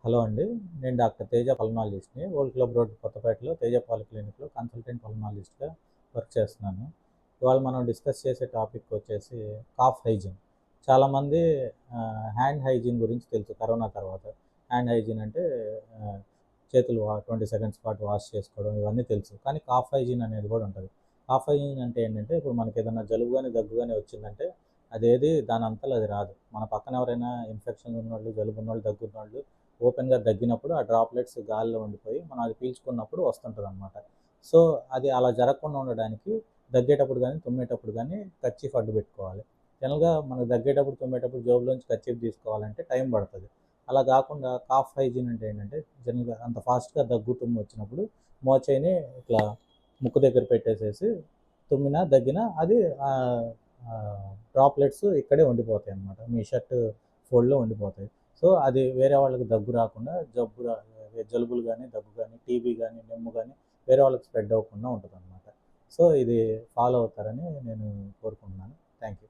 Hello అండి. నేను doctor Teja పల్మనాలజిస్ట్‌ని. ఓల్డ్ క్లబ్ రోడ్ కొత్తపేటలో తేజ పాలిక్లినిక్‌లో కన్సల్టెంట్ పల్మనాలజిస్ట్‌గా వర్క్ చేస్తున్నాను. ఇవాళ మనం డిస్కస్ చేసే టాపిక్ వచ్చేసి కాఫ్ హైజీన్. చాలామంది హ్యాండ్ హైజీన్ గురించి తెలుసు కరోనా తర్వాత. హ్యాండ్ హైజీన్ అంటే చేతులు 20 సెకండ్స్ పాటు వాష్ చేసుకోవడం ఇవన్నీ తెలుసు. కానీ కాఫ్ హైజీన్ అనేది కూడా ఉంటది. కాఫ్ హైజీన్ అంటే ఏంటంటే ఇప్పుడు మనకేదన్నా జలుబు గాని, దగ్గు గాని వచ్చిందంటే అదేది దానంతట అది రాదు. మన పక్కన ఎవరైనా ఇన్ఫెక్షన్ ఉన్నోళ్ళు, జలుబు ఉన్నోళ్ళు, దగ్గు ఉన్నోళ్ళు ఓపెన్‌గా దగ్గినప్పుడు ఆ డ్రాప్లెట్స్ గాలిలో ఉండిపోయి మనం అది పీల్చుకున్నప్పుడు వస్తుంటదనమాట. సో, అది అలా జరగకుండా ఉండడానికి దగ్గేటప్పుడు గానీ, తుమ్మేటప్పుడు గానీ కర్చీఫ్ అడ్డు పెట్టుకోవాలి. జనరల్‌గా మనకు దగ్గేటప్పుడు, తుమ్మేటప్పుడు జేబులోంచి కర్చీఫ్ తీసుకోవాలంటే టైం పడతది. అలా గాకుండా కాఫ్ హైజీన్ అంటే ఏంటంటే జనరల్‌గా అంత ఫాస్ట్‌గా దగ్గు, తుమ్ము వచ్చినప్పుడు మోచేయిని ఇట్లా ముక్కు దగ్గర పెట్టేసేసి తుమ్మినా, దగ్గినా అది డ్రాప్లెట్స్ ఇక్కడే ఉండిపోతాయన్నమాట. మీ షర్ట్ ఫోల్డ్‌లో ఉండిపోతాయి. సో, అది వేరే వాళ్ళకి దగ్గు రాకుండా జలుబులు గానీ, దగ్గు గానీ, టీబీ గానీ, నెమ్ము గానీ వేరే వాళ్ళకి స్ప్రెడ్ అవ్వకుండా ఉంటదనమాట. సో, ఇది ఫాలో అవుతారని నేను కోరుకుంటున్నాను. Thank you.